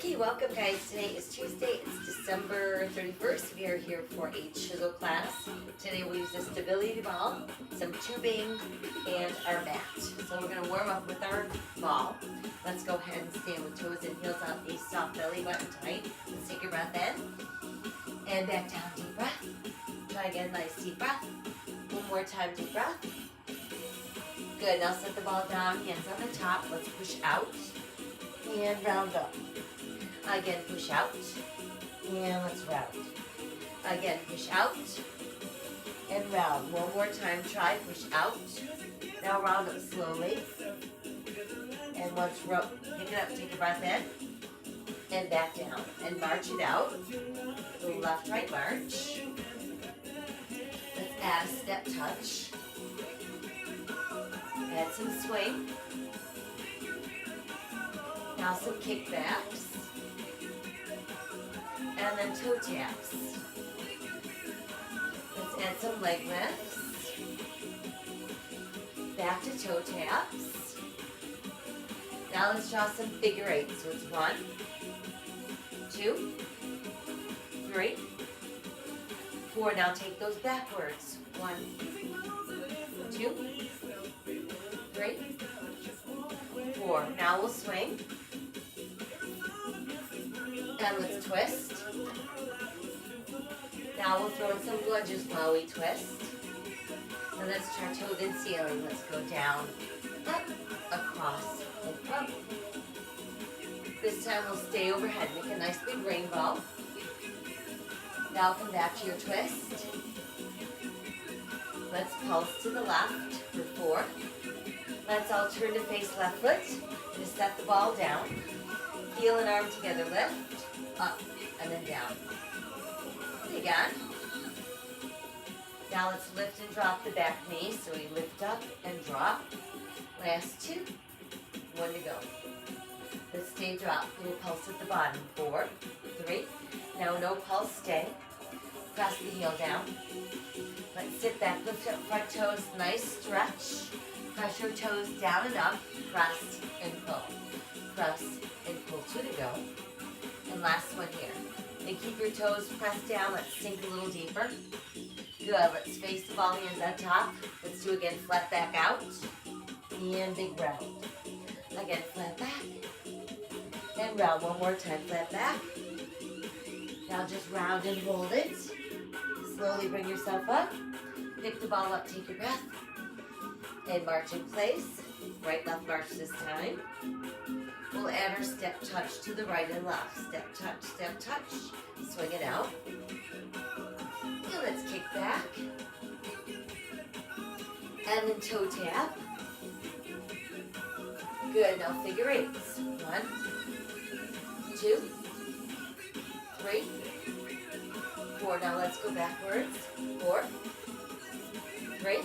Okay, welcome guys. Today is Tuesday. It's December 31st. We are here for a chisel class. Today we'll use a stability ball, some tubing, and our mat. So we're going to warm up with our ball. Let's go ahead and stand with toes and heels out, a soft belly button tight. Let's take a breath in and back down. Deep breath. Try again, nice deep breath. One more time, deep breath. Good, now set the ball down, hands on the top. Let's push out and round up. Again, push out, and let's round. Again, push out, and round. One more time, try, push out. Now round up slowly. And once pick it up, take a breath in, and back down. And march it out. Go left, right, march. Let's add a step touch. Add some swing. Now some kickbacks. And then toe taps. Let's add some leg lifts. Back to toe taps. Now let's draw some figure eights. So it's 1, 2, 3, 4. Now take those backwards. 1, 2, 3, 4. Now we'll swing. And let's twist. Now we'll throw in some lunges while we twist. And let's try toes in ceiling. Let's go down, up, across, and up. This time we'll stay overhead. Make a nice big rainbow. Now come back to your twist. Let's pulse to the left for 4. Let's all turn to face left foot. And set the ball down. Heel and arm together, lift, up, and then down. Again. Now let's lift and drop the back knee. So we lift up and drop. Last 2. 1 to go. Let's stay drop. Little pulse at the bottom. 4, 3. Now no pulse, stay. Press the heel down. Let's sit back, lift up front toes, nice stretch. Press your toes down and up. Press and pull. Press and pull. 2 to go. And last one here. And keep your toes pressed down. Let's sink a little deeper. Good. Let's face the ball, hands on top. Let's do again, flat back out. And big round. Again, flat back. And round one more time, flat back. Now just round and hold it. Slowly bring yourself up. Pick the ball up, take your breath. And march in place. Right, left march this time. We'll add our step touch to the right and left. Step touch, swing it out. And let's kick back. And then toe tap. Good, now figure eights. 1, 2, 3, 4. Now let's go backwards. 4, 3,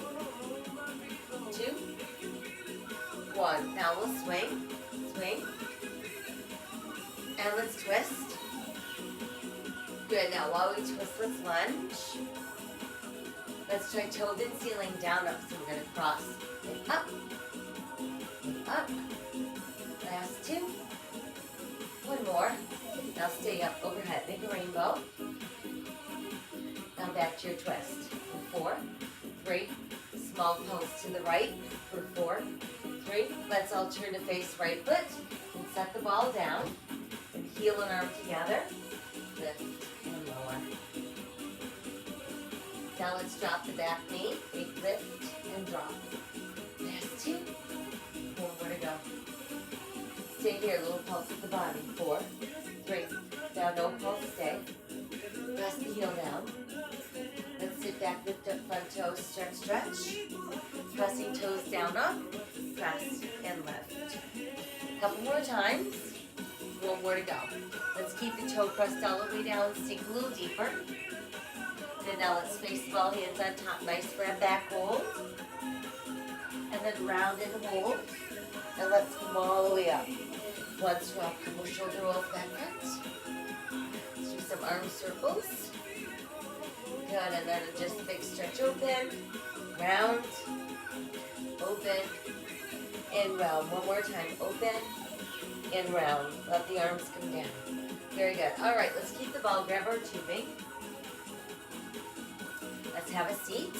2, 1. Now we'll swing. Swing. And let's twist. Good. Now while we twist, let's lunge. Let's try toes in ceiling, down, up. So we're going to cross and up. And up. Last 2. 1 more. Now stay up overhead. Make a rainbow. Now back to your twist. 4, 3. Small pulse to the right for 4, 3. Let's all turn to face right foot and set the ball down. And heel and arm together. Lift and lower. Now let's drop the back knee. Big lift and drop. Last 2. 1 more to go. Stay here. Little pulse at the bottom. 4, 3. Now no pulse. Stay. Press the heel down. Let's sit back, lift up front toes, stretch. Pressing toes down, up, press, and lift. A couple more times. 1 more to go. Let's keep the toe pressed all the way down, sink a little deeper. Then now let's face the ball, hands on top, nice flat back hold. And then round and hold. And let's come all the way up. One swap, couple shoulder rolls back front. Let's do some arm circles. Good, and then just a big stretch open, round, open, and round. One more time, open, and round. Let the arms come down. Very good. All right, let's keep the ball grab our tubing. Let's have a seat.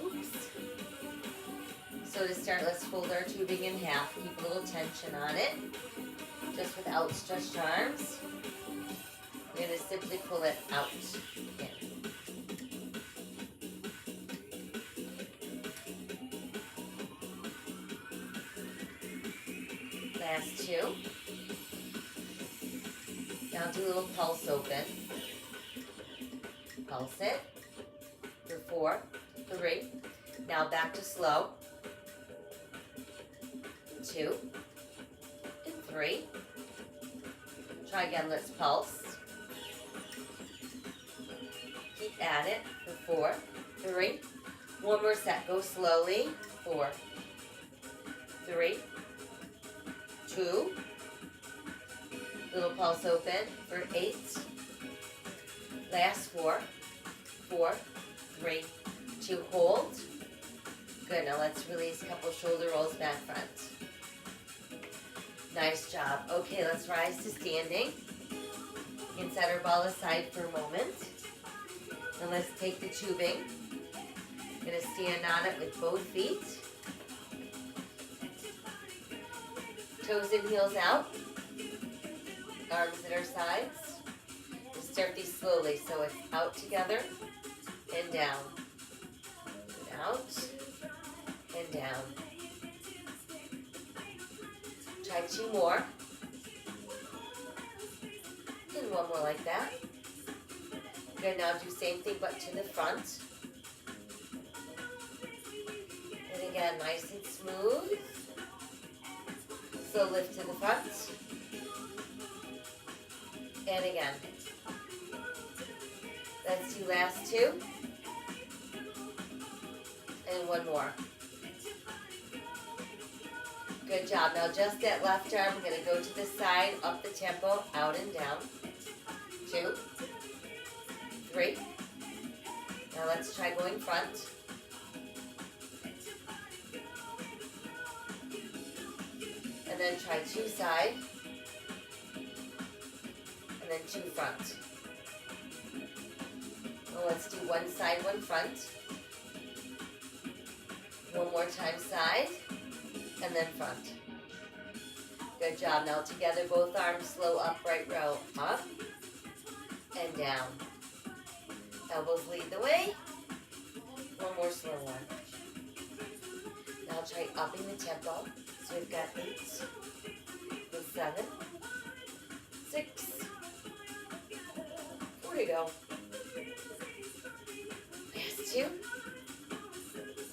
Oops. So to start, let's fold our tubing in half. Keep a little tension on it. Just with outstretched arms. We're going to simply pull it out. In. Last two. Now do a little pulse open. Pulse it for 4, 3. Now back to slow. 2 and 3. Try again, let's pulse. Keep at it for 4, 3. One more set, go slowly. 4, 3, 2. Little pulse open for 8. Last 4, 4, 3, 2. Hold. Good, now let's release a couple shoulder rolls back front. Nice job. Okay, let's rise to standing. You can set our ball aside for a moment. And let's take the tubing. I'm going to stand on it with both feet. Toes and heels out. Arms at our sides. We'll start these slowly. So it's out together and down. And out and down. Try 2 more. And 1 more like that. Good, now do same thing but to the front. And again, nice and smooth. So lift to the front. And again. Let's do last 2. And 1 more. Good job. Now just that left arm, we're going to go to the side, up the tempo, out and down. 2, 3. Now let's try going front. And then try 2 side. And then 2 front. Well, let's do 1 side, 1 front. 1 more time side. And then front. Good job. Now together, both arms, slow upright row. Up and down. Elbows lead the way. 1 more slow one. Now try upping the tempo. So we've got 8, 7, 6. 4 to go. Last 2.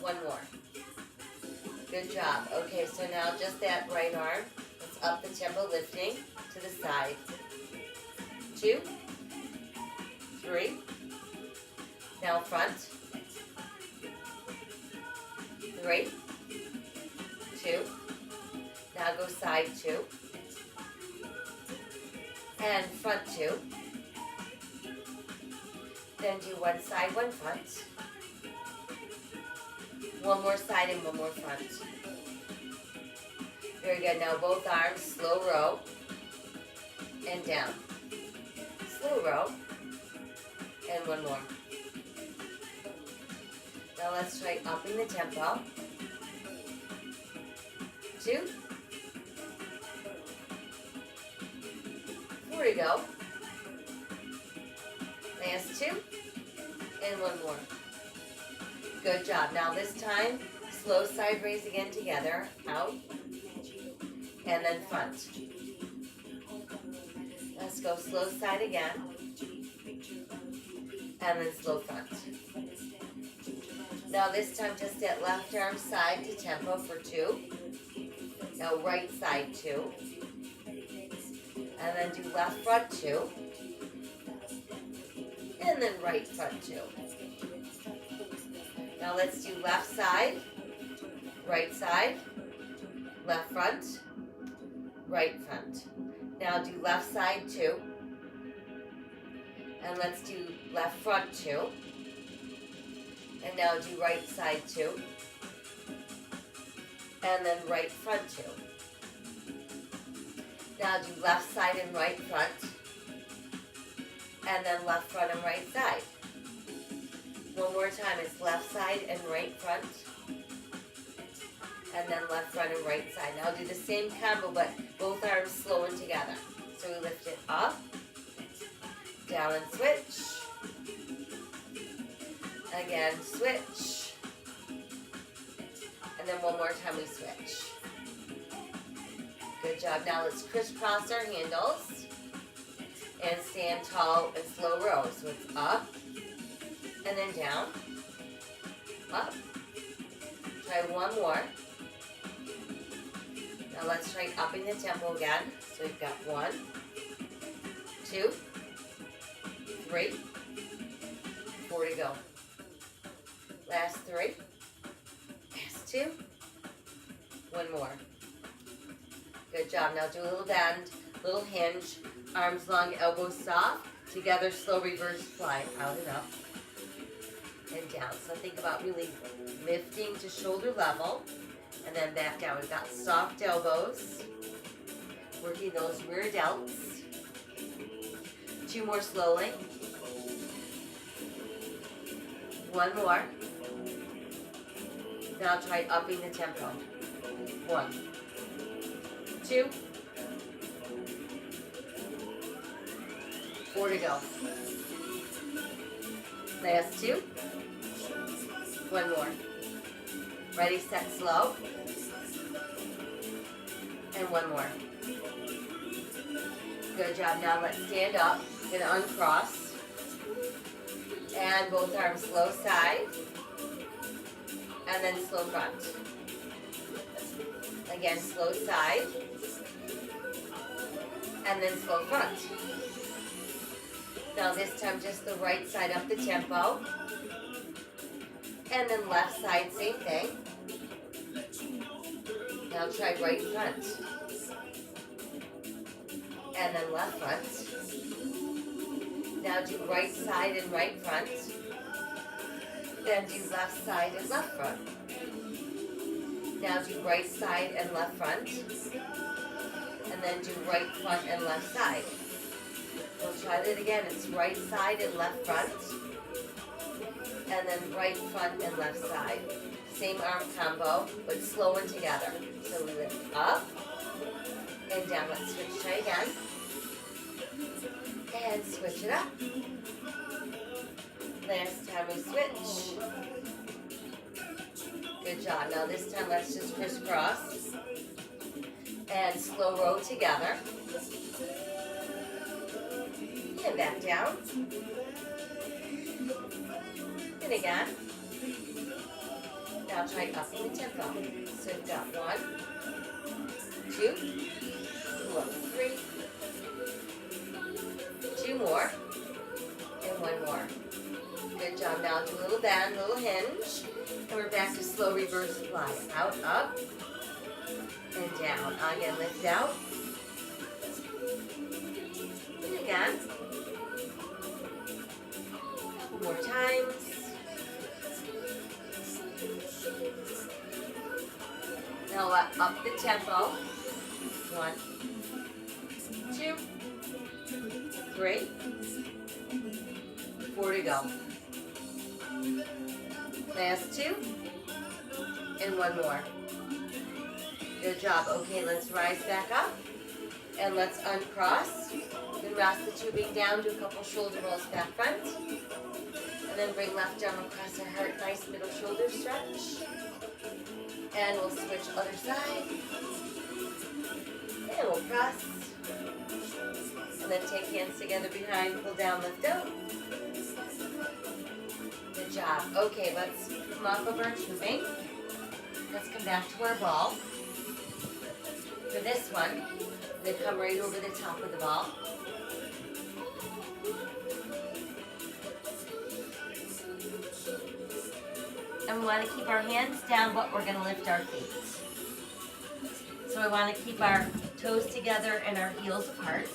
1 more. Good job. Okay, so now just that right arm. Let's up the tempo, lifting to the side. 2, 3. Now front. 3, 2. Now go side 2. And front 2. Then do 1 side, 1 front. 1 more side and 1 more front. Very good. Now both arms, slow row. And down. Slow row. And 1 more. Now let's try upping the tempo. 2. 4 to go. Last 2. And 1 more. Good job. Now this time, slow side raise again together. Out. And then front. Let's go slow side again. And then slow front. Now this time, just that left arm side to tempo for 2. Now right side 2. And then do left front 2. And then right front 2. Now let's do left side, right side, left front, right front. Now do left side 2. And let's do left front 2. And now do right side 2. And then right front 2. Now do left side and right front. And then left front and right side. One more time, it's left side and right front. And then left front and right side. Now do the same combo, but both arms slow and together. So we lift it up, down and switch. Again, switch. And then one more time we switch. Good job. Now let's crisscross our handles and stand tall and slow row. So it's up and then down, up. Try one more. Now let's try upping the tempo again. So we've got 1, 2, 3, 4 to go. Last 3, last 2, one more. Good job. Now do a little bend, little hinge, arms long, elbows soft. Together, slow reverse fly, out and up and down. So think about really lifting to shoulder level and then back down. We've got soft elbows, working those rear delts. 2 more slowly. 1 more. Now try upping the tempo. 1, 2, 4 to go. Last 2. 1 more. Ready, set, slow. And 1 more. Good job. Now let's stand up and uncross. And both arms slow side. And then slow front. Again, slow side. And then slow front. Now this time just the right side up the tempo. And then left side, same thing. Now try right front. And then left front. Now do right side and right front. Then do left side and left front. Now do right side and left front. And then do right front and left side. We'll try that again. It's right side and left front. And then right front and left side. Same arm combo, but slow and together. So we lift up and down. Let's switch. Try again. And switch it up. Last time we switch. Good job. Now this time let's just crisscross. And slow row together. And back down. And again. Now try upping the tempo. So we've got 1, 2, 3, 2 more, and 1 more. Good job. Now do a little bend, little hinge, and we're back to slow reverse fly. Out, up, and down. Again, lift out. And again. Couple more times. Now up the tempo. 1, 2, 3, 4 to go. Last 2, and 1 more. Good job. Okay, let's rise back up, and let's uncross. Then rest the tubing down, do a couple shoulder rolls back front, and then bring left arm across our heart. Nice middle shoulder stretch. And we'll switch other side. And we'll press. And then take hands together behind, pull down, lift out. Good job. Okay, let's come off of our tubing. Let's come back to our ball. For this one, they come right over the top of the ball. And we want to keep our hands down, but we're going to lift our feet. So we want to keep our toes together and our heels apart.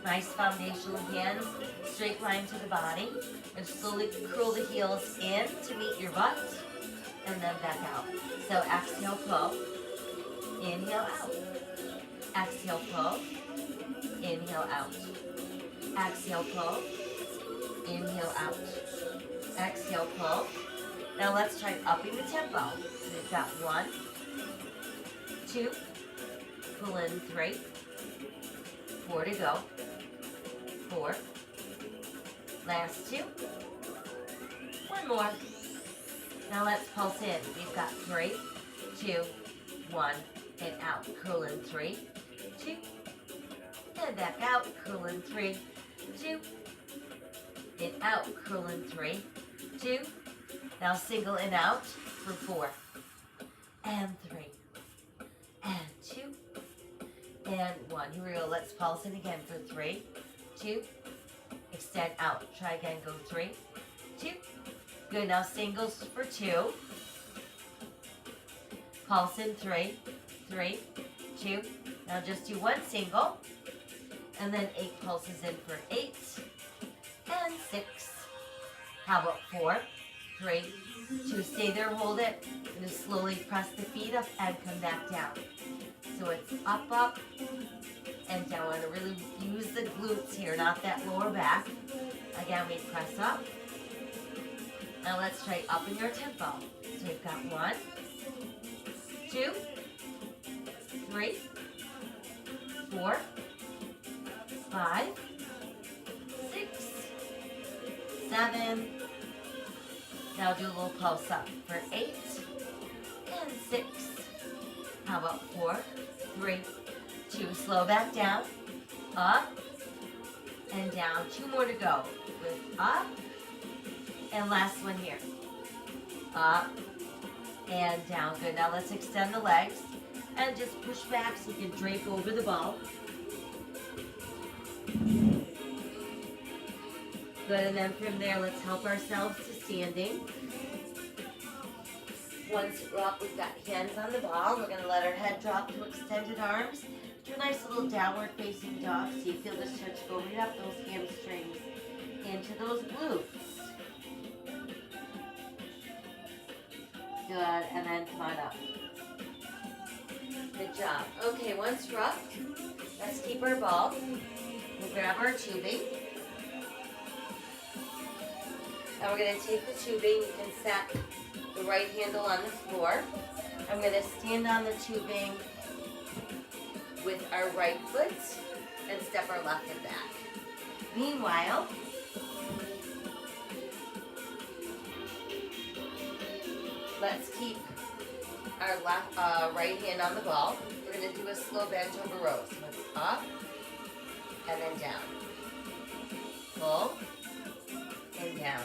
Nice foundational hands, straight line to the body, and slowly curl the heels in to meet your butt, and then back out. So exhale, pull, inhale, out. Exhale, pull, inhale, out. Exhale, pull, inhale, out. Exhale, pull. Now let's try upping the tempo. So we've got 1, 2, pull in 3, 4 to go, 4, last 2, 1 more. Now let's pulse in. We've got 3, 2, 1, and out. Curl in 3, 2, and back out. Curl in 3, 2, and out. Curl in 3, 2. Now single and out for 4, and 3, and 2, and 1. Here we go. Let's pulse in again for 3, 2. Extend out. Try again. Go 3, 2. Good. Now singles for 2. Pulse in 3, 3, 2. Now just do 1 single. And then 8 pulses in for 8 and 6. How about 4, 3, 2. Stay there. Hold it. And just slowly press the feet up and come back down. So it's up, up, and down. I want to really use the glutes here, not that lower back. Again, we press up. Now let's try upping our tempo. So we've got 1, 2, 3, 4, 5, 6, 7. Now do a little pulse up for 8 and 6. How about 4, 3, 2. Slow back down, up, and down. 2 more to go. With up, and last one here. Up, and down. Good. Now let's extend the legs, and just push back so you can drape over the ball. Good, and then from there, let's help ourselves to standing. Once we're up, we've got hands on the ball. We're going to let our head drop to extended arms. Do a nice little downward facing dog. So you feel the stretch go right up those hamstrings into those glutes. Good, and then come on up. Good job. Okay, once we're up, let's keep our ball. We'll grab our tubing. And we're going to take the tubing. You can set the right handle on the floor. I'm going to stand on the tubing with our right foot and step our left foot back. Meanwhile, let's keep our right hand on the ball. We're going to do a slow bend over row. So it's up and then down. Pull and down.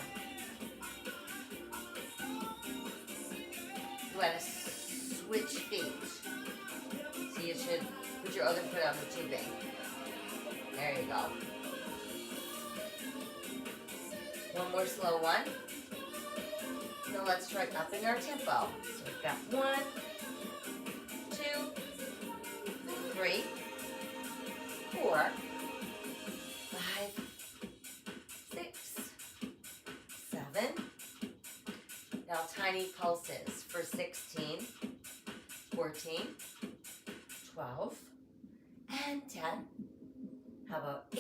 You want to switch feet. So you should put your other foot on the tubing. There you go. One more slow one. Now let's try upping our tempo. So we've got 1, 2, 3, 4, 5, 6, 7. Now tiny pulses for 16, 14, 12, and 10. How about 8,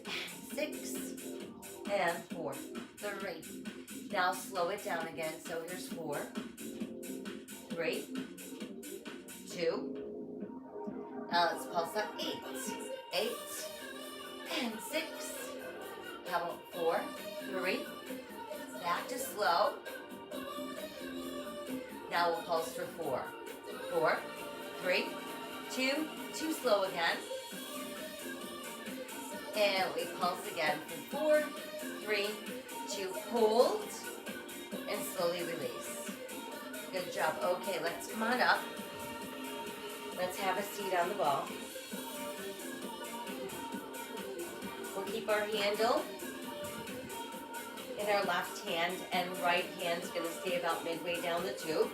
and 6, and 4, 3. Now slow it down again. So here's 4, 3, 2. Now let's pulse up 8, 8, and 6. How about 4, 3. Back to slow. Now we'll pulse for 4, 4, 3, 2. Too slow again. And we pulse again for 4, 3, 2. Hold and slowly release. Good job. Okay, let's come on up. Let's have a seat on the ball. We'll keep our handle in our left hand, and right hand's going to stay about midway down the tube.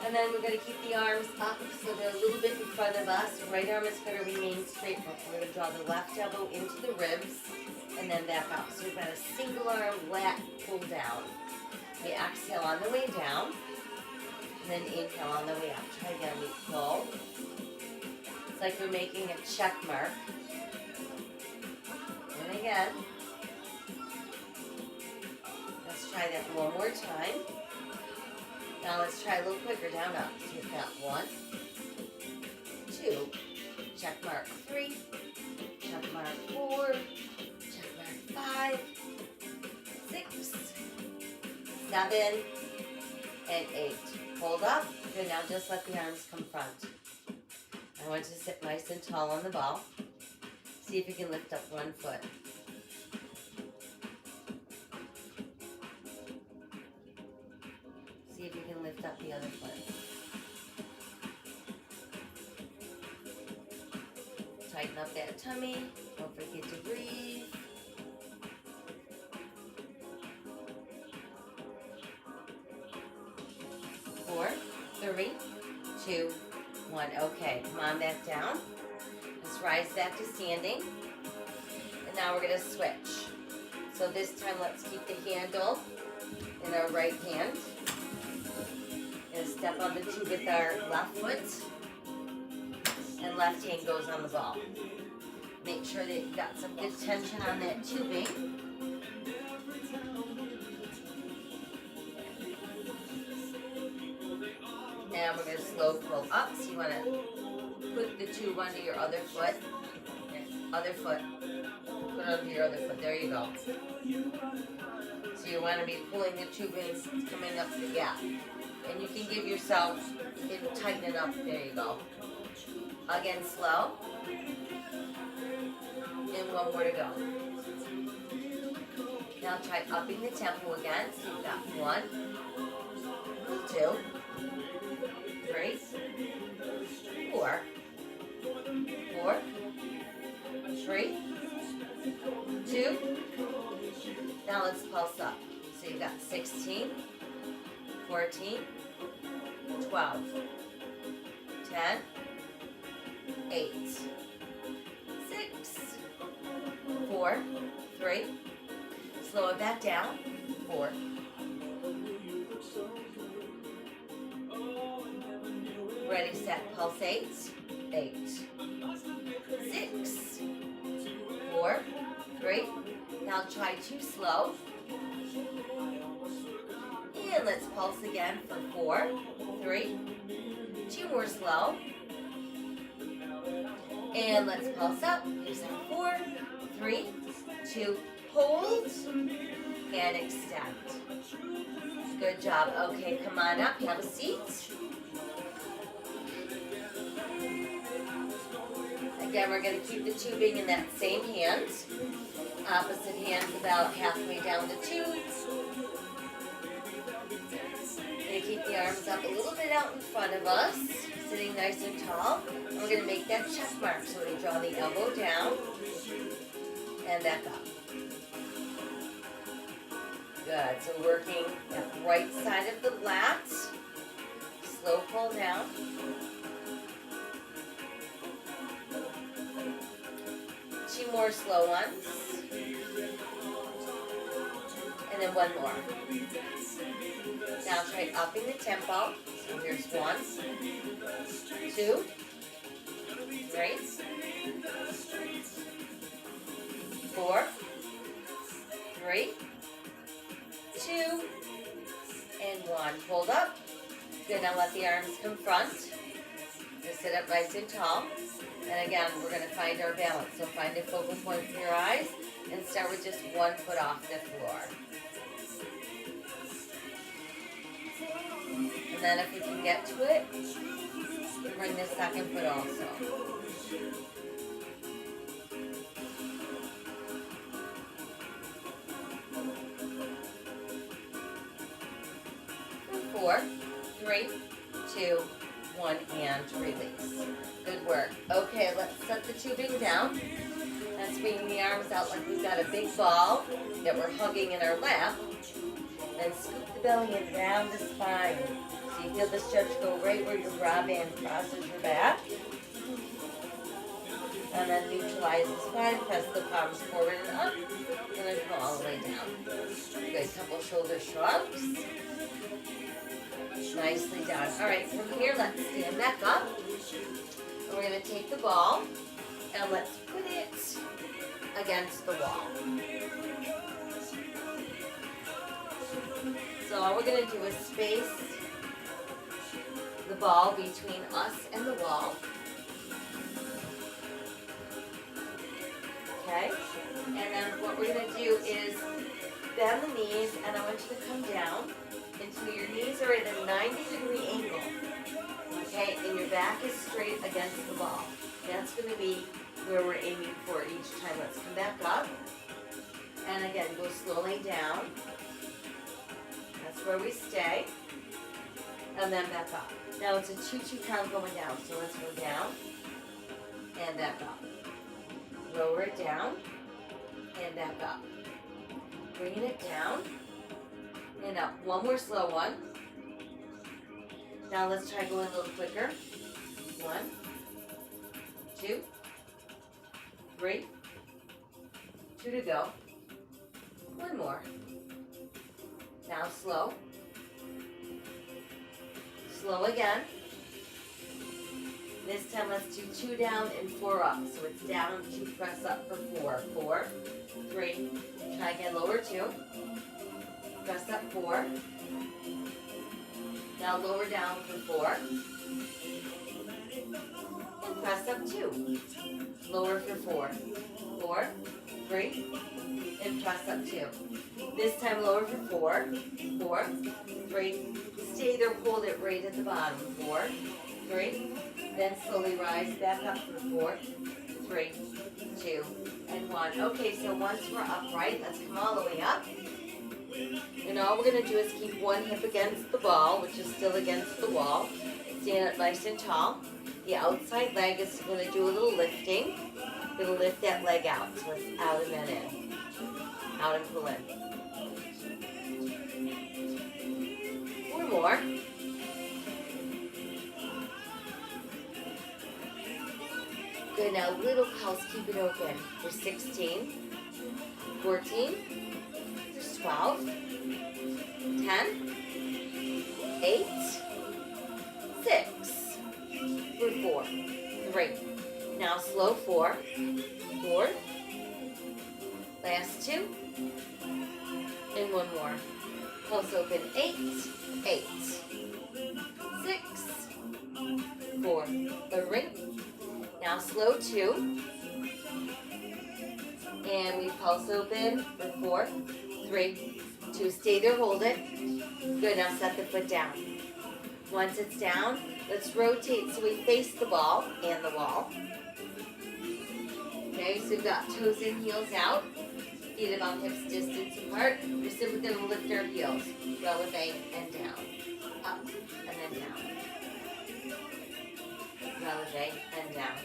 And then we're going to keep the arms up so they're a little bit in front of us. Right arm is going to remain straight, but we're going to draw the left elbow into the ribs and then back up. So we've got a single arm lat pull down. We exhale on the way down, and then inhale on the way up. Try again, we pull. It's like we're making a check mark. And again. Let's try that one more time. Now let's try a little quicker, down, up. So we've got 1, 2, check mark 3, check mark 4, check mark 5, 6, 7, and 8. Hold up. Good, now just let the arms come front. I want you to sit nice and tall on the ball. See if you can lift up one foot. See if you can lift up the other foot. Tighten up that tummy. Don't forget to breathe. Four, 3, 2, 1. Okay, come on back down. Let's rise back to standing. And now we're going to switch. So this time let's keep the handle in our right hand. And step on the tube with our left foot. And left hand goes on the ball. Make sure that you've got some good tension on that tubing. And we're going to slow pull up. So you want to put the tube under your other foot. Other foot. Put it under your other foot. There you go. So you want to be pulling the tubing coming up the gap. And you can give yourself, you can tighten it up. There you go. Again, slow. And one more to go. Now try upping the tempo again. So you've got 1, 2, 3, 4, 4, 3, 2. Now let's pulse up. So you've got 16, 14, 12, 10, 8, 6, 4, 3. Slow it back down. 4. Ready, set, pulse 8. 8. 6, 4, 3. Now try 2 slow. And let's pulse again for 4, 3. 2 more slow. And let's pulse up. Here's our 4, 3, 2. Hold and extend. Good job. Okay, come on up. Have a seat. Again, we're going to keep the tubing in that same hand. Opposite hand about halfway down the tube. Going to keep the arms up a little bit out in front of us, sitting nice and tall. And we're going to make that check mark. So we draw the elbow down and back up. Good. So working that right side of the lat. Slow pull down. Two more slow ones. And then one more. Now try upping the tempo. So here's 1, 2, 3, 4, 3, 2, and 1. Hold up. Good, now let the arms come front. Just sit up nice and tall. And again, we're going to find our balance. So find a focal point for your eyes and start with just 1 foot off the floor. And then if we can get to it, bring the second foot also. And 4, 3, 2, 1, and release. Good work. Okay, let's set the tubing down. And swinging the arms out like we've got a big ball that we're hugging in our lap. Then scoop the belly and down the spine. So You feel the stretch go right where your bra band crosses your back. And then neutralize the spine, press the palms forward and up, and then come all the way down. Good, couple shoulder shrugs. Nicely done. All right, from here, let's stand back up. And we're gonna take the ball, and let's put it against the wall. So all we're gonna do is space the ball between us and the wall. Okay, and then what we're going to do is bend the knees, and I want you to come down until your knees are at a 90-degree angle. Okay, and your back is straight against the ball. That's going to be where we're aiming for each time. Let's come back up, and again, go slowly down. That's where we stay, and then back up. Now it's a 2-2 count going down, so let's go down and back up. Lower it down and back up. Bringing it down and up. One more slow one. Now let's try going a little quicker. 1, 2, 3, 2 to go. One more. Now slow. Slow again. This time let's do 2 down and 4 up. So it's down, 2, press up for 4. 4, 3, try again, lower 2. Press up 4. Now lower down for 4. And press up 2. Lower for 4. 4, 3, and press up 2. This time lower for 4. 4, 3, stay there, hold it right at the bottom. 4, 3, then slowly rise back up for 4, 3, 2, and 1. Okay, so once we're upright, let's come all the way up. And all we're going to do is keep one hip against the ball, which is still against the wall. Stand up nice and tall. The outside leg is going to do a little lifting. It'll lift that leg out, so it's out and then in. Out and pull in. 4 more. Good, now little pulse, keep it open for 16, 14, there's 12, 10, 8, 6, for 4, 3. Now slow 4, 4, last 2, and 1 more. Pulse open 8, 8, 6, 4, 3. Now slow 2, and we pulse open for 4, 3, 2. Stay there, hold it. Good, now set the foot down. Once it's down, let's rotate so we face the ball and the wall. Okay, so we've got toes in, heels out, feet about hips distance apart. We're simply going to lift our heels, releve and down, up and then down. Releve and down.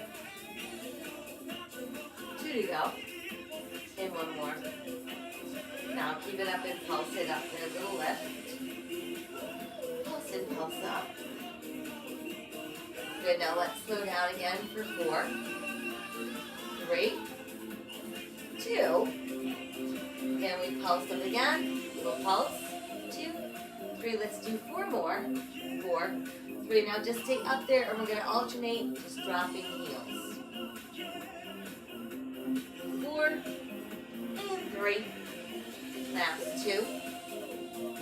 2 to go, and 1 more. Now keep it up and pulse it up for a little lift. Pulse and pulse up. Good, now let's slow down again for 4, 3, 2, and we pulse up again. Little pulse, 2, 3, let's do 4 more. 4, 3, now just stay up there and we're going to alternate, just dropping heels. 4, and 3, last 2,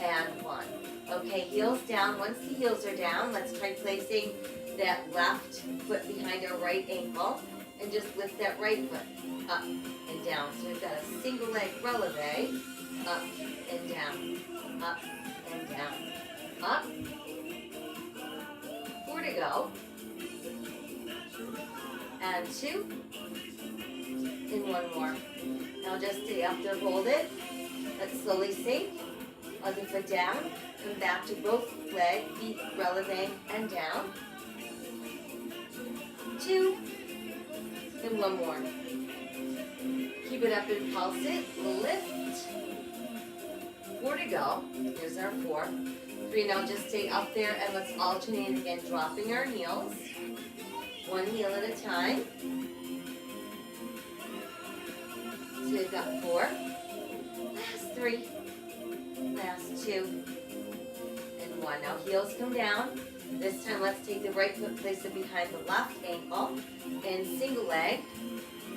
and 1. Okay, heels down. Once the heels are down, let's try placing that left foot behind our right ankle and just lift that right foot up and down. So we've got a single leg releve, up and down, up and down, up. 4 to go, and 2, and 1 more. Now just stay up there, hold it. Let's slowly sink. Other foot down. Come back to both legs, feet releve and down. 2, and 1 more. Keep it up and pulse it. Lift. 4 to go. Here's our 4. 3. Now just stay up there and let's alternate again, dropping our heels. One heel at a time. So we've got 4. Last 3. Last 2. And 1. Now heels come down. This time let's take the right foot, place it behind the left ankle, and single leg,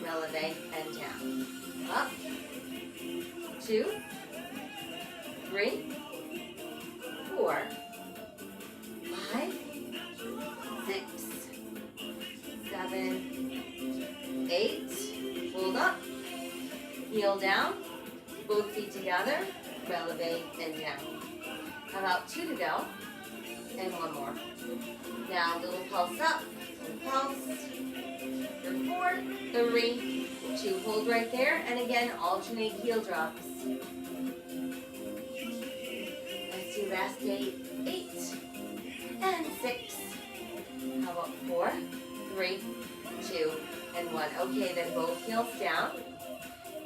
releve, and down. Up. 2. 3. 4. 5. 6. 7. 8. Hold up. Heel down. Both feet together. Releve and down. About 2 to go. And 1 more. Now a little pulse up. Pulse. For 4. 3. 2. Hold right there. And again, alternate heel drops. Let's do last 8. 8. And 6. How about 4? 3. 2. And 1. Okay, then both heels down.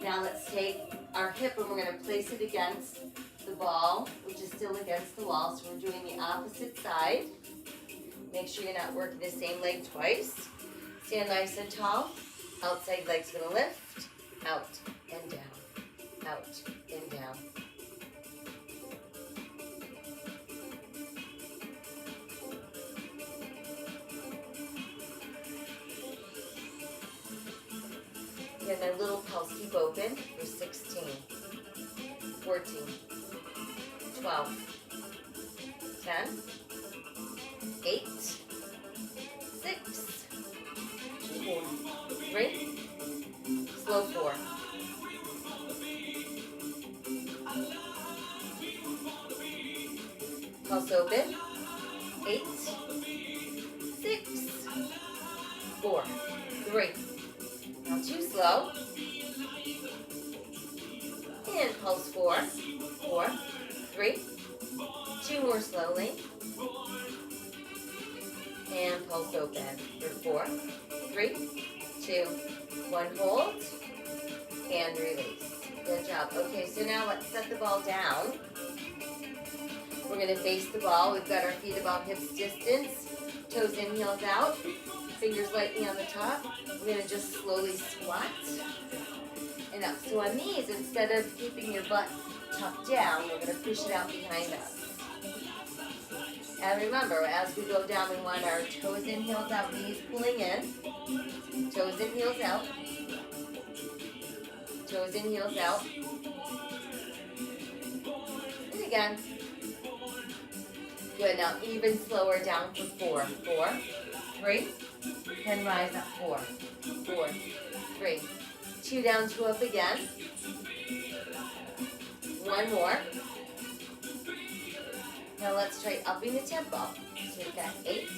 Now let's take our hip and we're going to place it against the ball, which is still against the wall. So we're doing the opposite side. Make sure you're not working the same leg twice. Stand nice and tall. Outside leg's going to lift. Out and down. Out and down. Again, my little pulse, keep open for 16, 14, 12, 10, 8, 6, 4, 3, slow 4. Pulse open, 8, 6, 4, 3. Now 2 slow. And pulse 4, 4, 3. 2 more slowly. And pulse open for 4, 3, 2, 1. Hold. And release. Good job. Okay, so now let's set the ball down. We're going to face the ball. We've got our feet about hips distance. Toes in, heels out. Fingers lightly on the top. We're going to just slowly squat and up. So on these, instead of keeping your butt tucked down, we're going to push it out behind us. And remember, as we go down, we want our toes in, heels out, knees pulling in. Toes in, heels out. Toes in, heels out. And again. Good, now even slower down for 4. 4, 3. Then rise up 4, 4, 3. 2 down, 2 up again. 1 more. Now let's try upping the tempo. So we've got 8,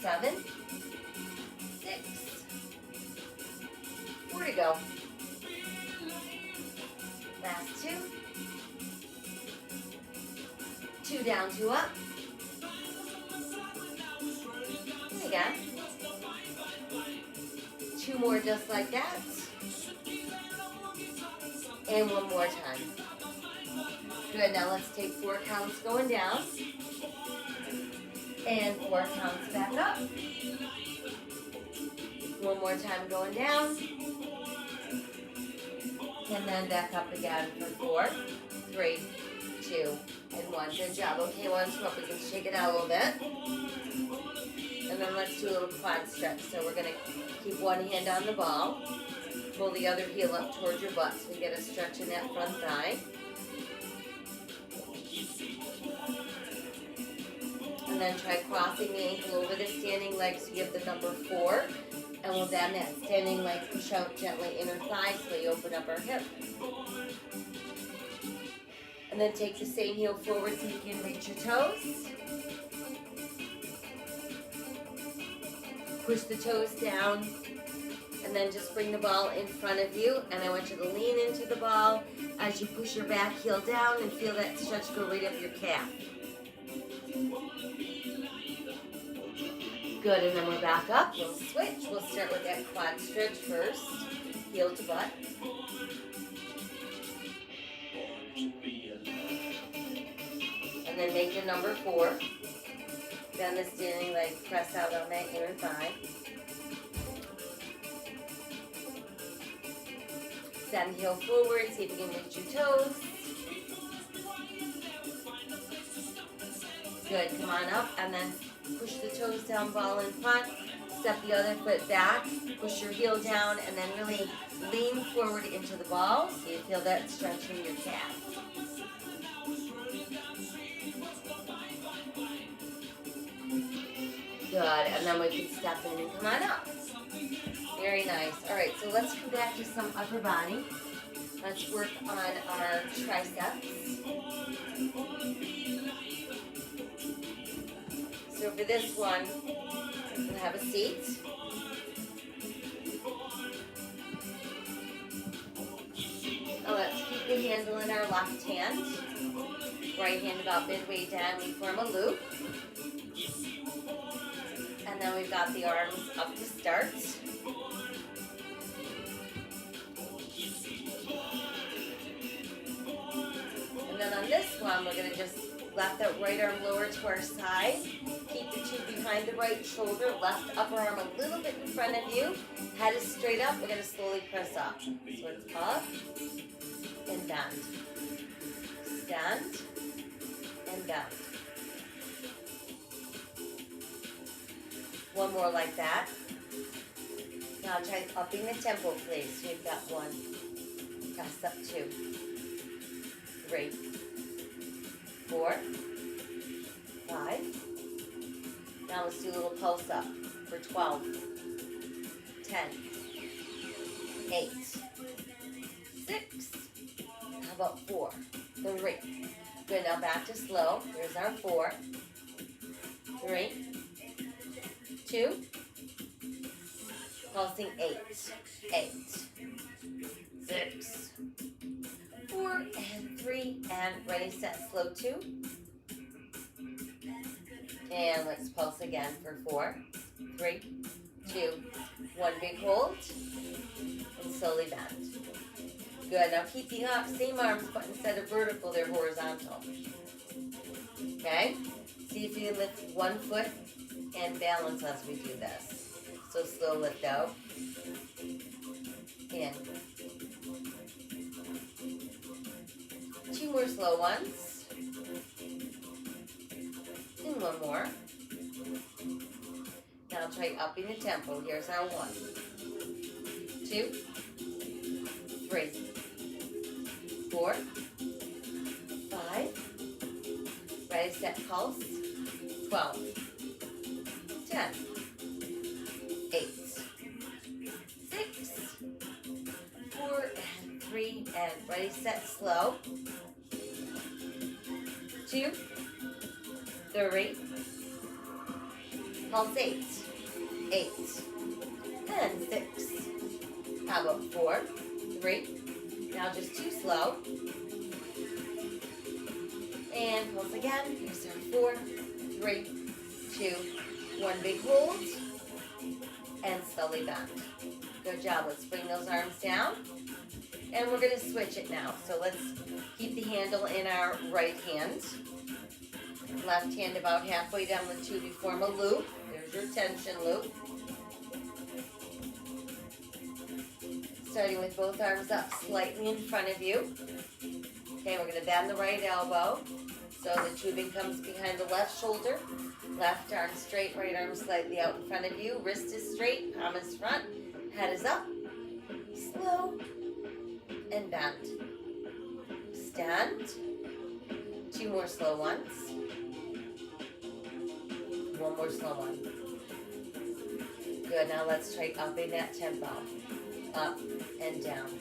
7, 6, 4 to go. Last 2. 2 down, 2 up. And again. 2 more just like that. And 1 more time. Good, now let's take 4 counts going down. And 4 counts back up. 1 more time going down. And then back up again for 4, 3, 2, and 1. Good job. Okay, once more, we can shake it out a little bit. And then let's do a little quad stretch. So we're going to keep one hand on the ball. Pull the other heel up towards your butt so we get a stretch in that front thigh. And then try crossing the ankle over the standing leg so you have the number 4. And we'll then that standing leg push out gently inner thigh so we open up our hip. And then take the same heel forward so you can reach your toes. Push the toes down. And then just bring the ball in front of you. And I want you to lean into the ball as you push your back heel down and feel that stretch go right up your calf. Good, and then we're back up. We'll switch. We'll start with that quad stretch first. Heel to butt. And And then make your number 4. Bend the standing leg, press out on that inner thigh. Send heel forward, see if you can reach your toes. Good, come on up, and then push the toes down, ball in front. Step the other foot back, push your heel down, and then really lean forward into the ball so you feel that stretch in your calf. Good, and then we can step in and come on up. Very nice. All right, so let's come back to some upper body. Let's work on our triceps. So for this one, I'm going to have a seat. Now let's keep the handle in our left hand. Right hand about midway down, we form a loop. And then we've got the arms up to start. And then on this one, we're going to just left that right arm lower to our side. Keep the two behind the right shoulder. Left upper arm a little bit in front of you. Head is straight up. We're going to slowly press up. So it's up and bend. Stand and bend. One more like that. Now try upping the tempo, please. We've got 1. Press up 2. 3. 4. 5. Now let's do a little pulse up for 12. 10. 8. 6. How about 4? 3. Good, now back to slow. Here's our 4. 3. 2. Pulsing 8. 8. 6. 4 and 3 and ready, set, slow 2. And let's pulse again for 4, 3, 2, 1 big hold and slowly bend. Good, now keep the same arms but instead of vertical they're horizontal. Okay, see if you can lift 1 foot and balance as we do this. So slow lift out. In. 2 more slow ones. And 1 more. Now try upping the tempo. Here's our 1, 2, 3, 4, 5. Ready, set, pulse. 12, 10, 8, 6, 4, and 3, and ready, set, slow. 2, 3, pulse 8, 8, and 6. How about 4, 3, now just 2 slow. And pulse again, here's our 4, 3, 2, 1 big hold, and slowly bend. Good job, let's bring those arms down. And we're gonna switch it now. So let's keep the handle in our right hand. Left hand about halfway down the tube, you form a loop. There's your tension loop. Starting with both arms up slightly in front of you. Okay, we're gonna bend the right elbow. So the tubing comes behind the left shoulder. Left arm straight, right arm slightly out in front of you. Wrist is straight, palm is front, head is up. Slow and bend. Stand. 2 more slow ones. 1 more slow one. Good, now let's try upping that tempo. Up and down.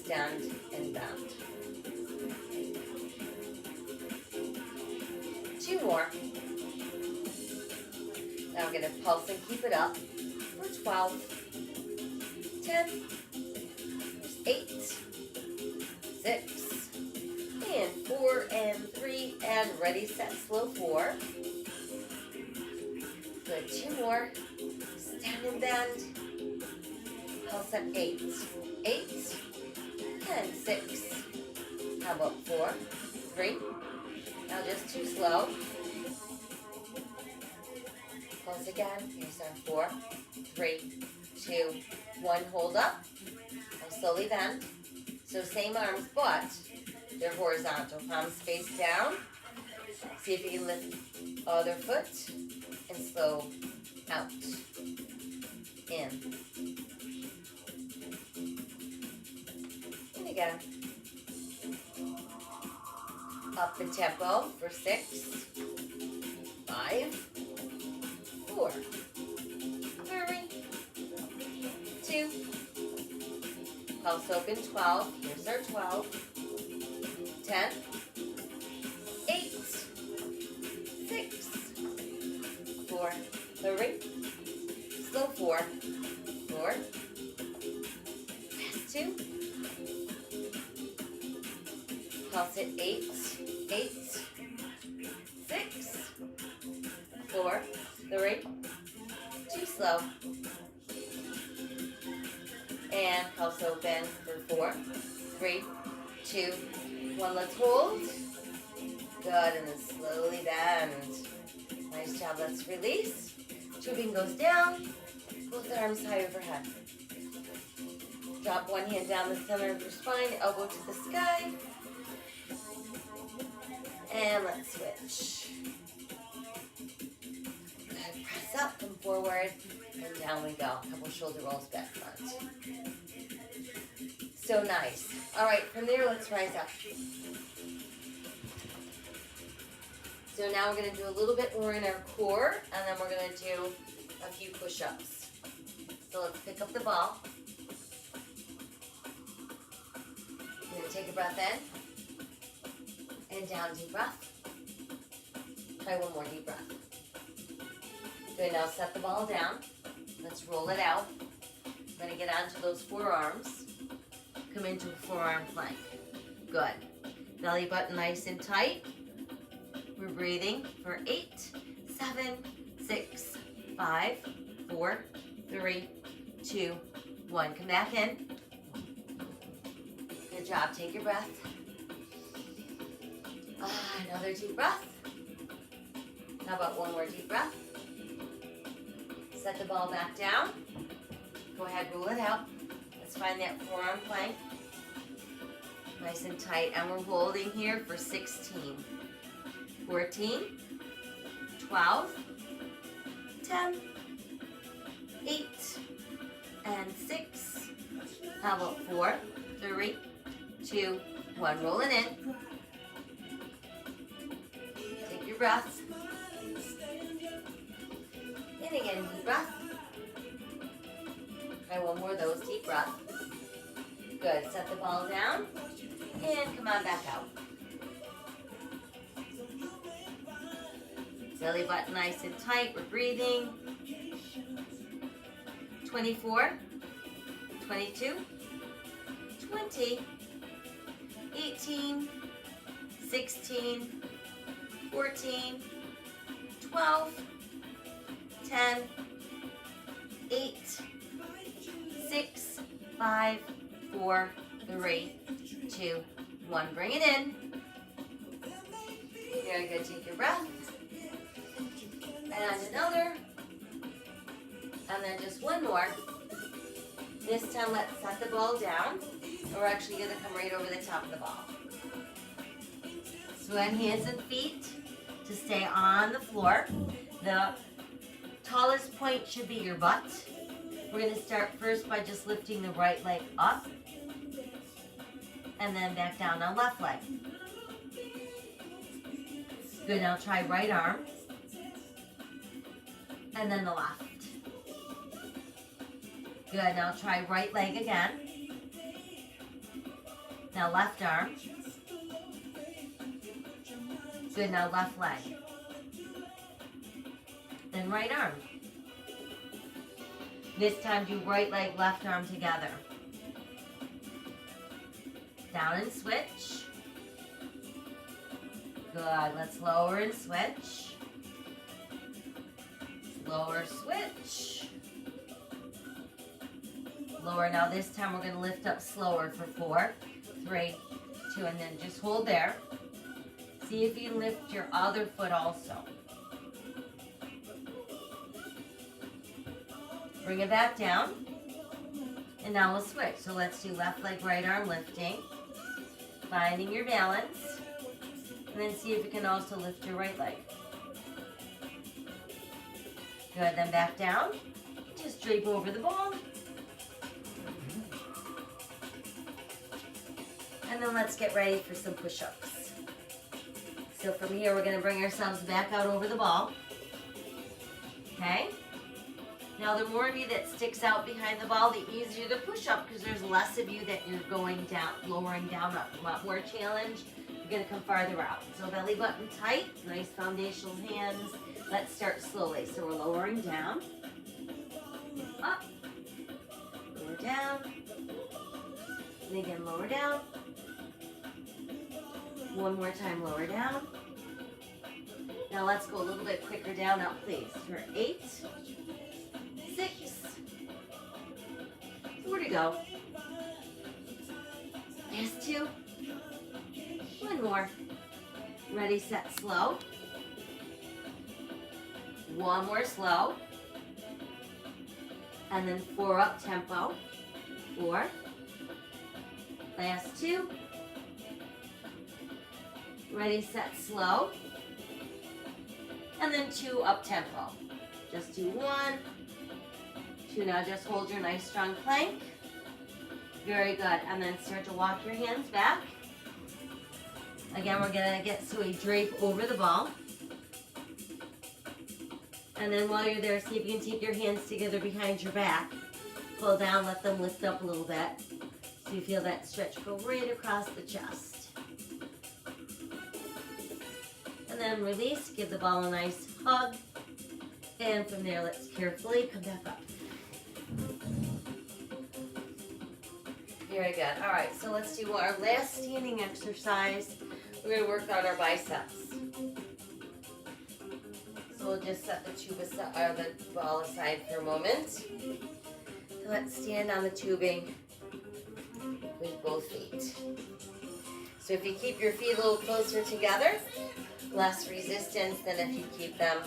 Stand and bend. 2 more. Now I'm going to pulse and keep it up for 12, 10, 8, 6, and 4, and 3, and ready, set, slow 4. Good, 2 more. Stand and bend. Pulse up 8, 8, and 6. How about 4, 3, Now just too slow. Pulse again. Here's our 4, 3, 2, 1. Hold up. Now slowly bend. So same arms, but they're horizontal. Palms face down. See if you can lift other foot and slow out. In. And again. Up the tempo for 6, 5, 4, 3, 2. Pulse open 12. Here's our 12. 10, 8, 6, 4, 3, slow 4, 4, last 2, pulse it 8, 8, 6, 4, 3, too slow, and pulse open for 4, 3, 2, 1. Let's hold. Good, and then slowly bend. Nice job. Let's release. Tubing goes down. Both arms high overhead. Drop one hand down the center of your spine, elbow to the sky. And let's switch. Good. Press up, come forward, and down we go. A couple shoulder rolls back front. So nice. All right, from there, let's rise up. So now we're going to do a little bit more in our core, and then we're going to do a few push-ups. So let's pick up the ball. We're going to take a breath in, and down, deep breath. Try one more deep breath. Good, now set the ball down. Let's roll it out. We're going to get onto those forearms. Come into a forearm plank. Good. Belly button nice and tight. We're breathing for 8, 7, 6, 5, 4, 3, 2, 1. Come back in. Good job. Take your breath. Another deep breath. How about one more deep breath? Set the ball back down. Go ahead, roll it out. Let's find that forearm plank. Nice and tight. And we're holding here for 16, 14, 12, 10, 8, and 6. How about 4, 3, 2, 1. Roll it in. Take your breath. And again, deep breath. Try one more of those deep breaths. Good. Set the ball down. And come on back out. Belly button nice and tight. We're breathing. 24, 22, 20, 18, 16, 14, 12, 10, 8, 6, 5, 4, 3, 2, 1. Bring it in. Very good. Take your breath. And another. And then just one more. This time, let's set the ball down. We're actually going to come right over the top of the ball. So on hands and feet to stay on the floor. The tallest point should be your butt. We're going to start first by just lifting the right leg up. And then back down on left leg. Good, now try right arm. And then the left. Good, now try right leg again. Now left arm. Good, now left leg. Then right arm. This time do right leg, left arm together. Down and switch. Good, let's lower and switch. Lower, switch. Lower, now this time we're going to lift up slower for 4, 3, 2, and then just hold there. See if you lift your other foot also. Bring it back down. And now we'll switch. So let's do left leg, right arm lifting. Finding your balance. And then see if you can also lift your right leg. Good, then back down. Just drape over the ball. And then let's get ready for some push-ups. So from here, we're gonna bring ourselves back out over the ball. Okay? Now, the more of you that sticks out behind the ball, the easier the push-up, because there's less of you that you're going down, lowering down up. A lot more challenge. You're gonna come farther out. So belly button tight, nice foundational hands. Let's start slowly. So we're lowering down, up, lower down, and again lower down. One more time, lower down. Now let's go a little bit quicker down, up please. For 8, 6, 4 to go. Last 2. One more. Ready, set, slow. One more slow. And then 4 up tempo. 4. Last 2. Ready, set, slow. And then 2 up tempo. Just do 1, 2. Now just hold your nice strong plank. Very good. And then start to walk your hands back. Again, we're gonna get to a drape over the ball. And then while you're there, see if you can take your hands together behind your back. Pull down, let them lift up a little bit. So you feel that stretch go right across the chest. And then release, give the ball a nice hug. And from there, let's carefully come back up. Very good. All right, so let's do our last standing exercise. We're going to work on our biceps. So we'll just set the the ball aside for a moment. So let's stand on the tubing with both feet. So if you keep your feet a little closer together, less resistance than if you keep them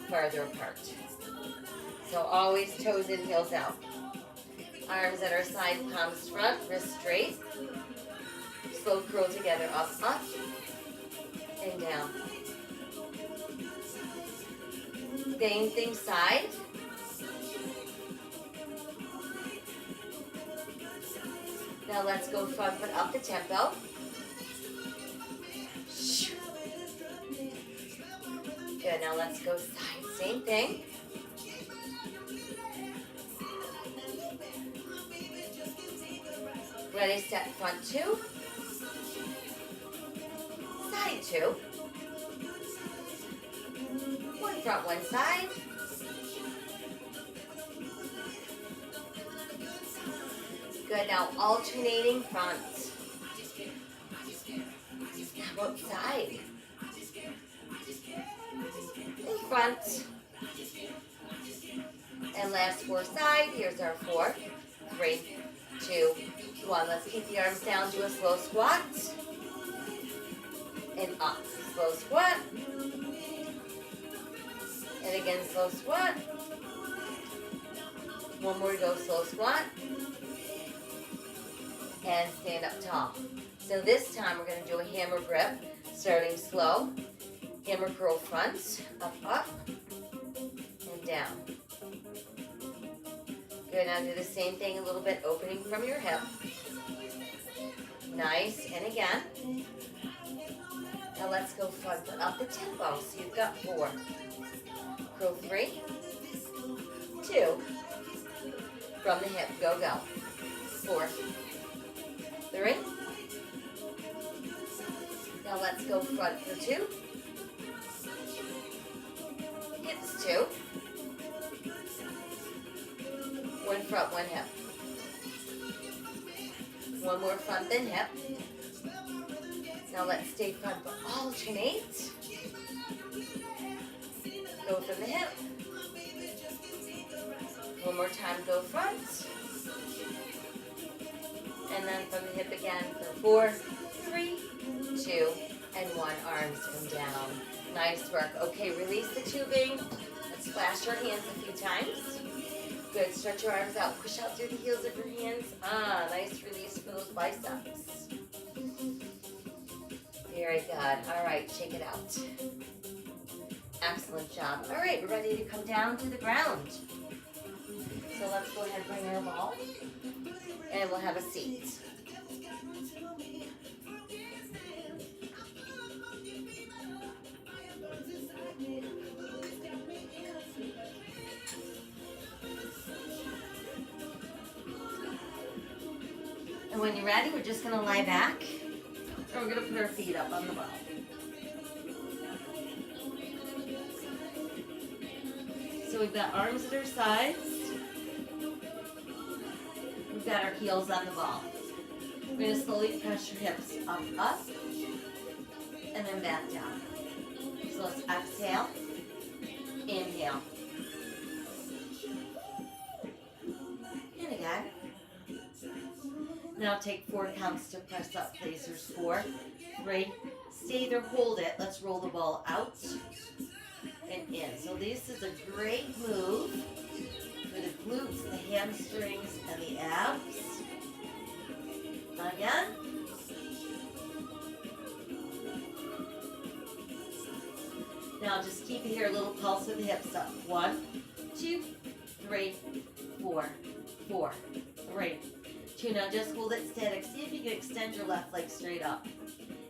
farther apart. So always toes in, heels out. Arms at our side, palms front, wrists straight. Slow curl together, up, up, and down. Same thing side. Now let's go front foot up the tempo. Good, now let's go side, same thing. Ready, set, front 2. Side 2. One front, one side. Good, now alternating front. How about side? And front. And last 4 side. Here's our 4. 3, 2, 1. Let's keep the arms down. Do a slow squat. And up. Slow squat. And again, slow squat. One more to go, slow squat. And stand up tall. So this time we're going to do a hammer grip, starting slow. Hammer curl front, up, up, and down. Good, now do the same thing, a little bit opening from your hip. Nice, and again. Now let's go front foot up the tempo. So you've got 4. Curl 3, 2. From the hip, go, go. 4, 3. Now let's go front for 2. Hips 2. One front, one hip. One more front, then hip. Now let's stay front, but alternate. Go from the hip. One more time, go front. And then from the hip again for 4, 3, 2, and one. Arms come down. Nice work. Okay, release the tubing. Let's splash your hands a few times. Good. Stretch your arms out. Push out through the heels of your hands. Nice release for those biceps. Very good. All right, shake it out. Excellent job. All right, we're ready to come down to the ground. So let's go ahead and bring our ball, and we'll have a seat. And when you're ready, we're just going to lie back, and we're going to put our feet up on the ball. So we've got arms at our sides. We've got our heels on the ball. We're going to slowly press your hips up, and then back down. So let's exhale, inhale. And again. Now take 4 counts to press up, please. There's 4, 3, stay there, hold it. Let's roll the ball out and in. So this is a great move for the glutes, the hamstrings, and the abs. Again. Now just keep it here, a little pulse of the hips up. 1, 2, 3, 4, 4, 3, 2. Now just hold it static. See if you can extend your left leg straight up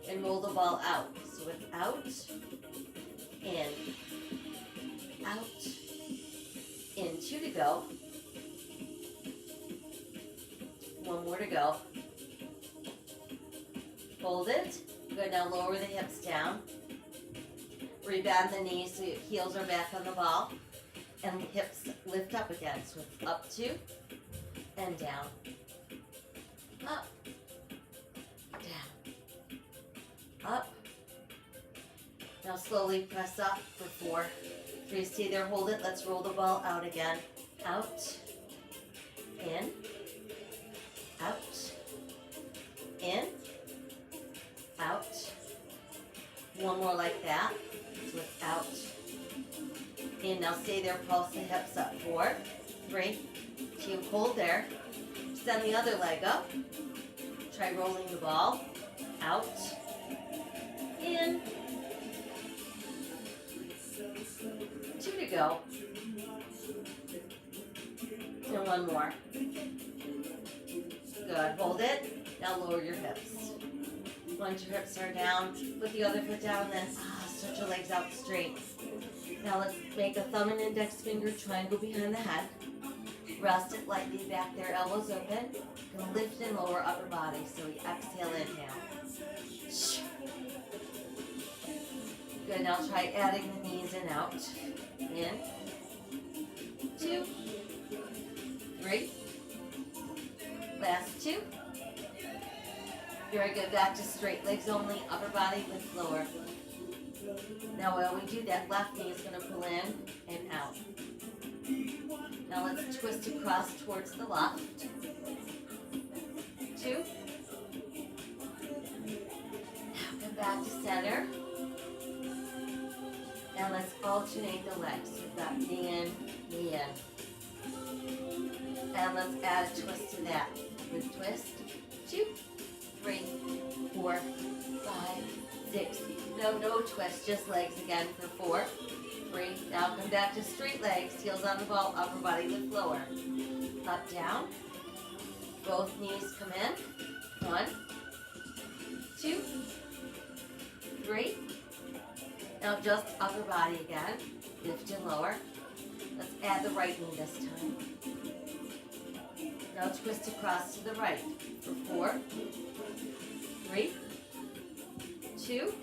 and roll the ball out. So it's out, in, out, in. 2 to go. 1 more to go. Hold it. Good. Now lower the hips down. Rebend the knees so your heels are back on the ball. And the hips lift up again. So it's up 2 and down. Up, down, up. Now slowly press up for 4, 3, stay there, hold it. Let's roll the ball out again. Out, in, out, in, out. 1 more like that. So it's out, in. Now stay there, pulse the hips up. 4, 3, 2, hold there. Send the other leg up. Try rolling the ball. Out. In. 2 to go. And 1 more. Good. Hold it. Now lower your hips. Once your hips are down, put the other foot down, then stretch your legs out straight. Now let's make a thumb and index finger triangle behind the head. Rest it lightly back there, elbows open. Gonna lift and lower upper body. So we exhale, inhale. Good, now try adding the knees in, out. In. 2, 3. Last 2. Very good, back to straight legs only, upper body lift lower. Now while we do that, left knee is gonna pull in and out. Now let's twist across towards the left. 2. Now come back to center. And let's alternate the legs. We've got knee in, knee in. And let's add a twist to that. Good twist. 2, 3, 4, 5, 6. No twist, just legs again for 4. 3. Now come back to straight legs, heels on the ball, upper body lift lower. Up, down. Both knees come in. 1, 2, 3. Now just upper body again. Lift and lower. Let's add the right knee this time. Now twist across to the right for 4, 3, 2.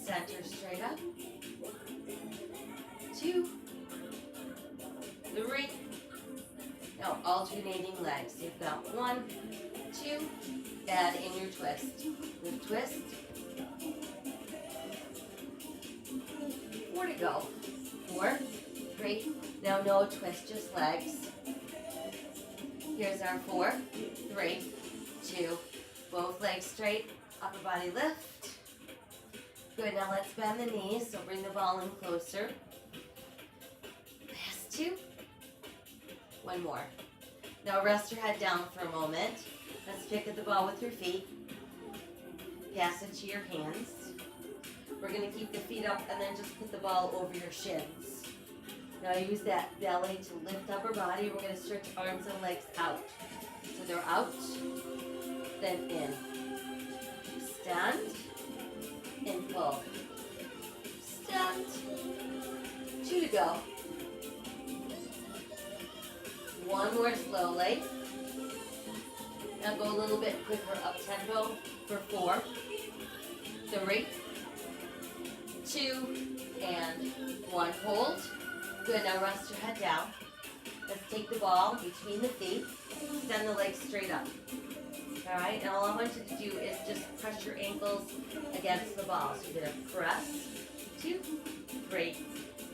Center straight up. 2, 3. Now alternating legs. You've got 1, 2. Add in your twist. Good twist. 4 to go. 4, 3. Now no twist, just legs. Here's our 4, 3, 2. Both legs straight. Upper body lift. Good, now let's bend the knees, so bring the ball in closer. Last two. One more. Now rest your head down for a moment. Let's pick at the ball with your feet. Pass it to your hands. We're going to keep the feet up and then just put the ball over your shins. Now use that belly to lift upper body. We're going to stretch arms and legs out. So they're out, then in. Stand, and pull. Stand. 2 to go. One more slowly. Now go a little bit quicker up tempo for 4, 3, 2, and 1. Hold. Good, now rest your head down. Let's take the ball between the feet. Extend the legs straight up. Alright, and all I want you to do is just press your ankles against the ball. So you're going to press, 2, 3,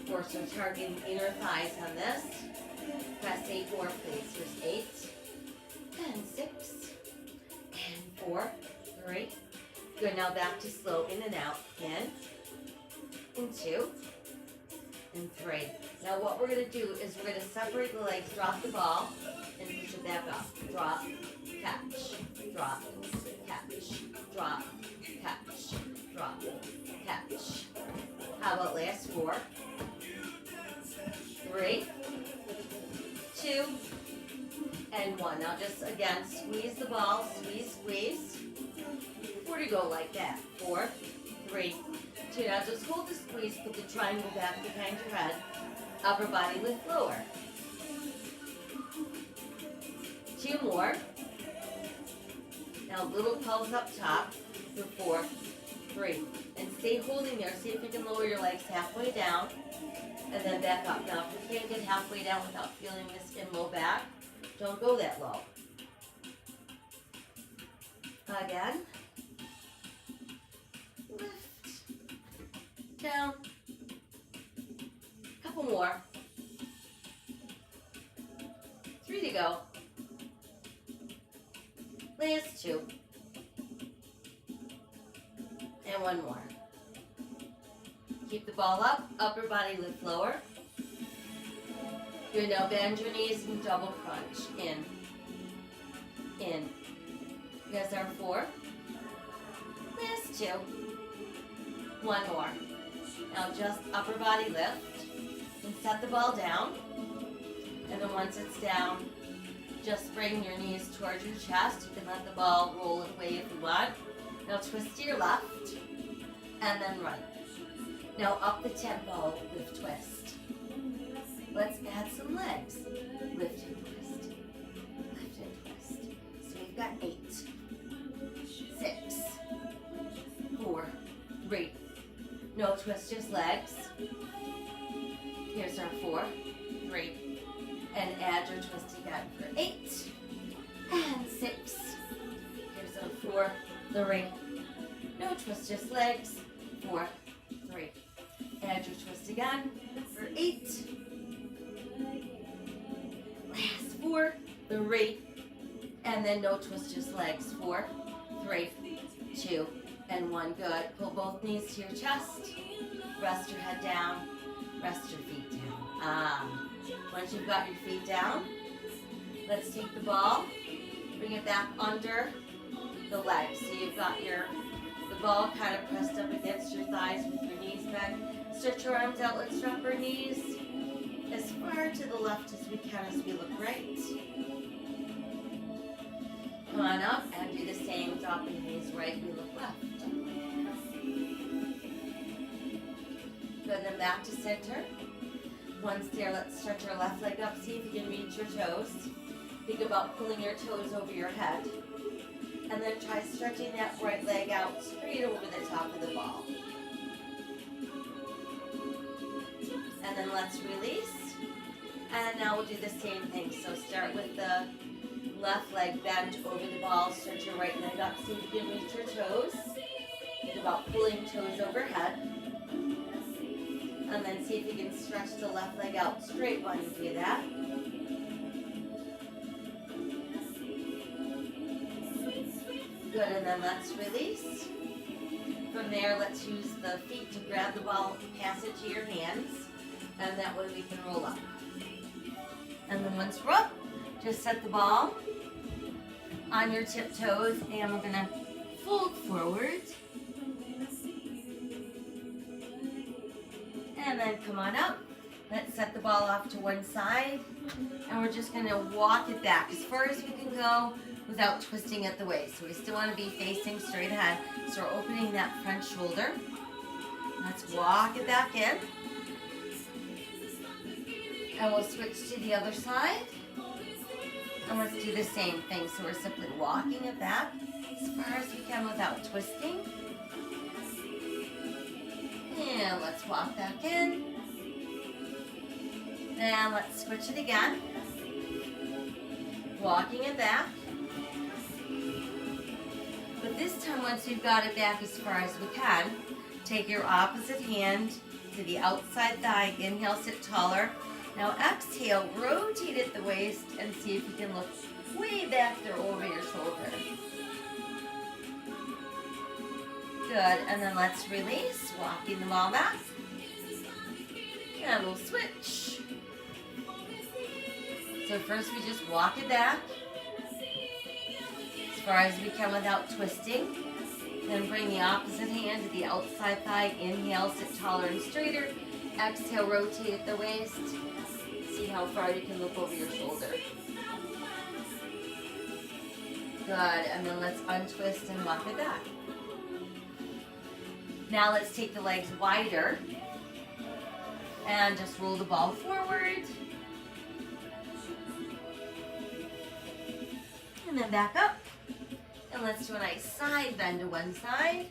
4. So targeting inner thighs on this. Press 8 more, please. Here's 8, and 6, and 4, 3. Good, now back to slow in and out. In, and 2, and 3. Now what we're going to do is we're going to separate the legs, drop the ball, and push it back up. Drop, catch, drop, catch, drop, catch, drop, catch. How about last 4, 3, 2, and 1. Now just again, squeeze the ball, squeeze, squeeze. 4 to go like that. 4, 3, 2. Now just hold the squeeze, put the triangle back behind your head. Upper body lift lower. 2 more. Now little pulse up top for 4, 3. And stay holding there. See if you can lower your legs halfway down. And then back up. Now if you can't get halfway down without feeling this in low back, don't go that low. Again. Lift. Down. Couple more. 3 to go. Last 2. And 1 more. Keep the ball up, upper body lift lower. Good, now bend your knees and double crunch. In. In. Here's our 4. Last 2. 1 more. Now just upper body lift. And set the ball down. And then once it's down, just bring your knees towards your chest. You can let the ball roll away if you want. Now twist to your left. And then right. Now up the tempo with twist. Let's add some legs. Lift and twist. Lift and twist. So we've got 8, 6, 4, 3. No twist, just legs. Here's our 4, 3. And add your twist again for 8 and 6. Here's our 4, 3. No twist, just legs. 4, 3. Add your twist again for 8. Last 4, 3. And then no twist, just legs. 4, 3, 2, and 1. Good. Pull both knees to your chest. Rest your head down. Rest your feet down. Once you've got your feet down, let's take the ball, bring it back under the legs. So you've got the ball kind of pressed up against your thighs with your knees bent. Stretch your arms out, let's drop our knees as far to the left as we can as we look right. Come on up and do the same, dropping knees right, we look left. Good, then back to center. Once there, let's stretch our left leg up, see if you can reach your toes. Think about pulling your toes over your head. And then try stretching that right leg out straight over the top of the ball. And then let's release. And now we'll do the same thing. So start with the left leg bent over the ball. Stretch your right leg up, see if you can reach your toes. Think about pulling toes overhead. And then see if you can stretch the left leg out straight while you do that. Good, and then let's release. From there, let's use the feet to grab the ball, pass it to your hands, and that way we can roll up. And then once we're up, just set the ball on your tiptoes, and we're gonna fold forward. And then come on up. Let's set the ball off to one side, and we're just gonna walk it back as far as we can go without twisting at the waist. So we still wanna be facing straight ahead. So we're opening that front shoulder. Let's walk it back in. And we'll switch to the other side. And let's do the same thing. So we're simply walking it back as far as we can without twisting. And let's walk back in. And let's switch it again. Walking it back. But this time, once we've got it back as far as we can, take your opposite hand to the outside thigh. Inhale, sit taller. Now exhale, rotate at the waist and see if you can look way back there over your shoulder. Good, and then let's release, walking the ball back. And we'll switch. So first we just walk it back as far as we can without twisting. Then bring the opposite hand to the outside thigh. Inhale, sit taller and straighter. Exhale, rotate at the waist. See how far you can look over your shoulder. Good, and then let's untwist and walk it back. Now let's take the legs wider and just roll the ball forward. And then back up. And let's do a nice side bend to one side.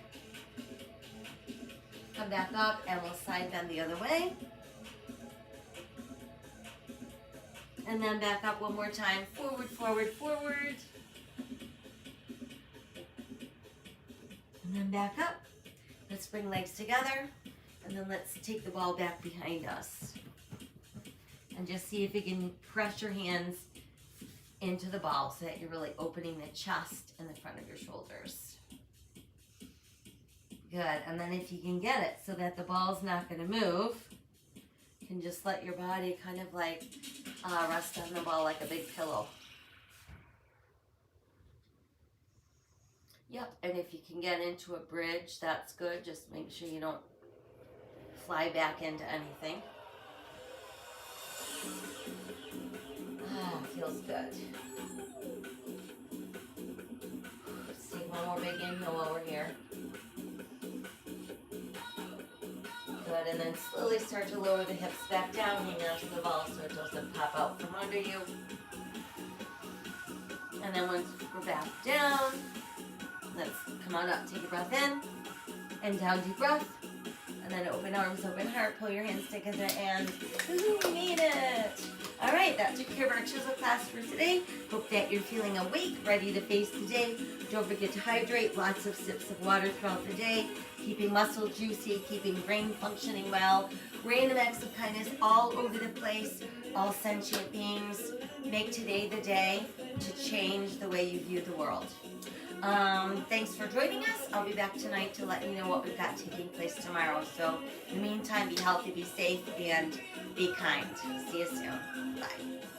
Come back up and we'll side bend the other way. And then back up one more time. Forward, forward, forward. And then back up. Let's bring legs together. And then let's take the ball back behind us. And just see if you can press your hands into the ball so that you're really opening the chest and the front of your shoulders. Good, and then if you can get it so that the ball's not going to move, you can just let your body kind of like rest on the ball like a big pillow. Yep, and if you can get into a bridge, that's good. Just make sure you don't fly back into anything. Feels good. Let's take one more big inhale while we're here. Good, and then slowly start to lower the hips back down, hang on to the ball so it doesn't pop out from under you. And then once we're back down, let's come on up, take a breath in, and down, deep breath. And then open arms, open heart, pull your hands together, and we made it. All right, that took care of our Chizel class for today. Hope that you're feeling awake, ready to face the day. Don't forget to hydrate, lots of sips of water throughout the day, keeping muscle juicy, keeping brain functioning well. Random acts of kindness all over the place, all sentient beings. Make today the day to change the way you view the world. Thanks for joining us. I'll be back tonight to let you know what we've got taking place tomorrow. So in the meantime, be healthy, be safe, and be kind. See you soon. Bye.